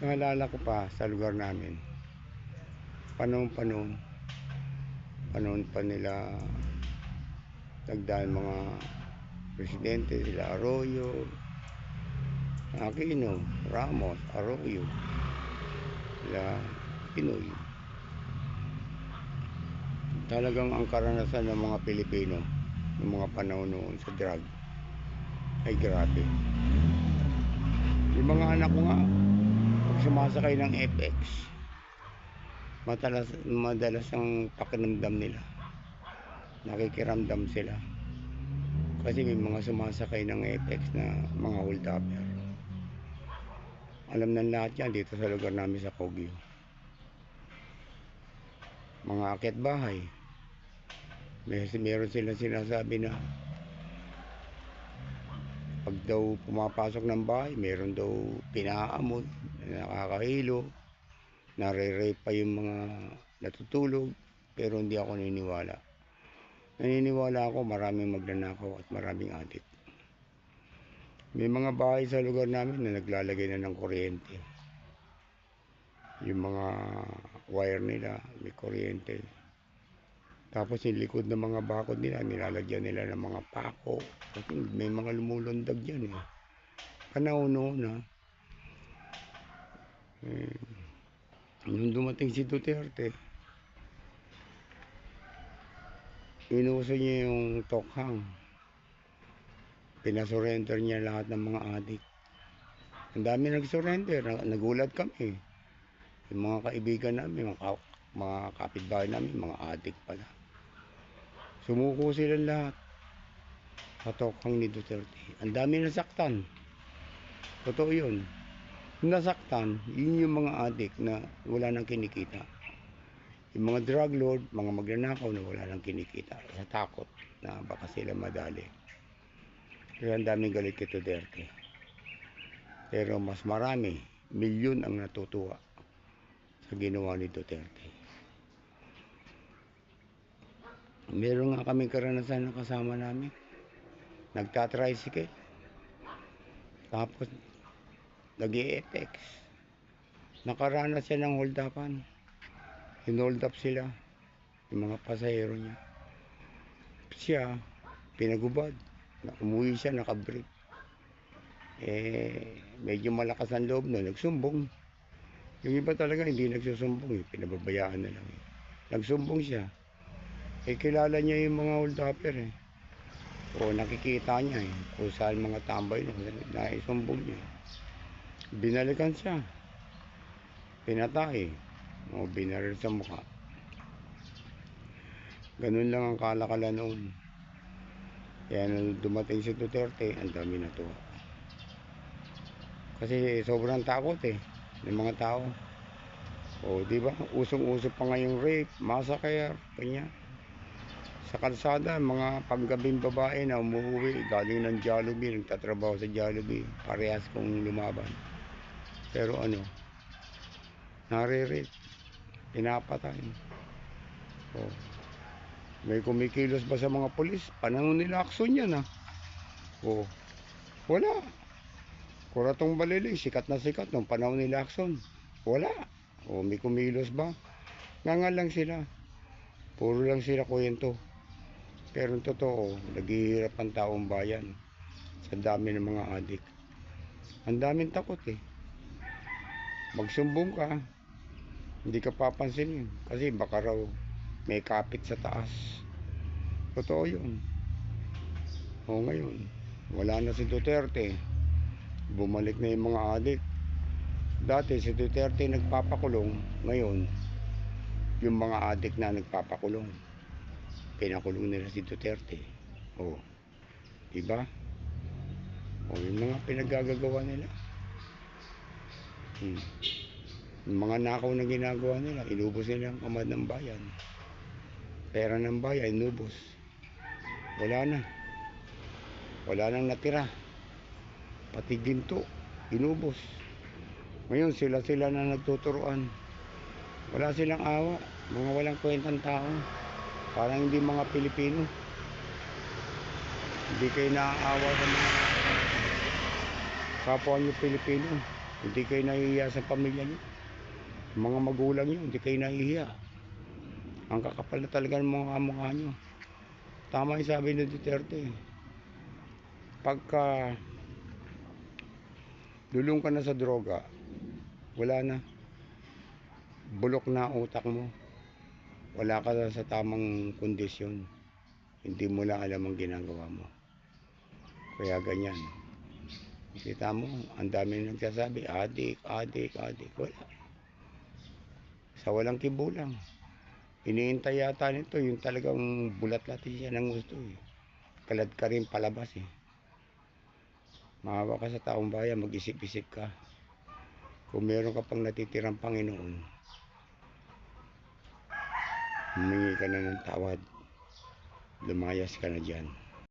Naalala ko pa sa lugar namin, panahon pa nila nagdaan mga presidente, sila Arroyo, Aquino, Ramos, Arroyo, sila Pinoy. Talagang ang karanasan ng mga Pilipino ng mga panahon noon sa drug ay grabe. Yung mga anak ko nga, pag sumasakay ng FX, madalas ang pakiramdam nila, nakikiramdam sila kasi may mga sumasakay ng FX na mga hold-upper. Alam ng lahat yan dito sa lugar namin sa Kogyo. Mga akyat bahay, meron silang sinasabi na pag daw pumapasok ng bahay, meron daw pinaamod, nakakahilo, nare-rape pa yung mga natutulog, pero hindi ako naniniwala. Naniniwala ako maraming magnanakaw at maraming adik. May mga bahay sa lugar namin na naglalagay na ng kuryente. Yung mga wire nila, may kuryente. Tapos yung likod ng mga bakod nila, nilalagyan nila ng mga pako. Kasi may mga lumulundag dyan eh. Panahon noon ha. Nung dumating si Duterte, inuso niya yung tokhang. Pinasurrender niya lahat ng mga adik. Ang dami nag-surrender. Nagulat kami. Yung mga kaibigan namin, mga kapitbahay namin, mga adik pala. Sumuko sila lahat sa tokhang ni Duterte. Ang dami nasaktan. Totoo yun. Nasaktan, yun yung mga adik na wala nang kinikita. Yung mga drug lord, mga magnanakaw na wala nang kinikita. Sa takot na baka sila madali. Kaya ang daming galit kay Duterte. Pero mas marami, milyon ang natutuwa sa ginawa ni Duterte. Meron nga kaming karanasan na kasama namin. Nagtatricycle. Tapos nag-i-FX. Nakaranas siya ng hold-upan. Hinold up sila. Yung mga pasahero niya. Siya, pinagubad. Umuwi siya, nakabrake. Medyo malakas ang loob no, nagsumbong. Yung iba talaga hindi nagsusumbong pinababayaan na lang Nagsumbong siya. Kilala niya yung mga hold-upper o nakikita niya kung saan mga tambay na isumbong niya. Binalikan siya. Pinatay. O binaril sa mukha. Ganun lang ang kalakalan noon. Kaya nung dumating si Duterte, ang dami na to. Kasi sobrang takot ng mga tao. O di ba? Usong-uso pa ngayong rape, massacre, kanya. Sa kalsada, mga panggabing babae na umuwi galing ng Jollibee, nagtatrabaho sa Jollibee, parehas kong lumaban. Pero nare-rape, pinapatay. May kumikilos ba sa mga pulis? Panahon nila aksyon yan wala. Kuratong Baliling, sikat na sikat nung panahon nila aksyon. Wala. May kumilos ba? Nga lang sila. Puro lang sila kwento. Pero totoo, naghihirap ang taong bayan sa dami ng mga adik. Ang daming takot Magsumbong ka, hindi ka papansinin kasi baka raw may kapit sa taas. Totoo yun. Ngayon, wala na si Duterte. Bumalik na yung mga adik. Dati si Duterte nagpapakulong, ngayon yung mga adik na nagpapakulong. Pinakulong nila si Duterte. Diba? Yung mga pinaggagawa nila. Yung mga nakaw na ginagawa nila, inubos nila ang kamad ng bayan. Pera ng bayan, inubos. Wala nang natira. Pati ginto, inubos. Ngayon sila na nagtuturuan. Wala silang awa. Mga walang kwentang tao. Parang hindi mga Pilipino. Hindi kayo naaawa sa mga kapwa nyo Pilipino. Hindi kayo nahihiya sa pamilya nyo. Mga magulang nyo, hindi kayo nahihiya. Ang kakapal na talaga ng mga kamukha nyo. Tama yung sabi ni Duterte. Pagka lulong ka na sa droga, wala na. Bulok na utak mo. Wala ka na sa tamang kondisyon. Hindi mo lang alam ang ginagawa mo. Kaya ganyan. Kita mo, ang dami nagsasabi, adik. Wala. Sa walang kibulang. Iniintay yata nito yung talagang bulat-latin siya ng gusto eh. Kalad ka rin palabas eh. Maawa ka sa taong bayan, mag-isip-isip ka. Kung meron ka pang natitirang Panginoon, humingi ka na ng tawad. Lumayas ka na dyan.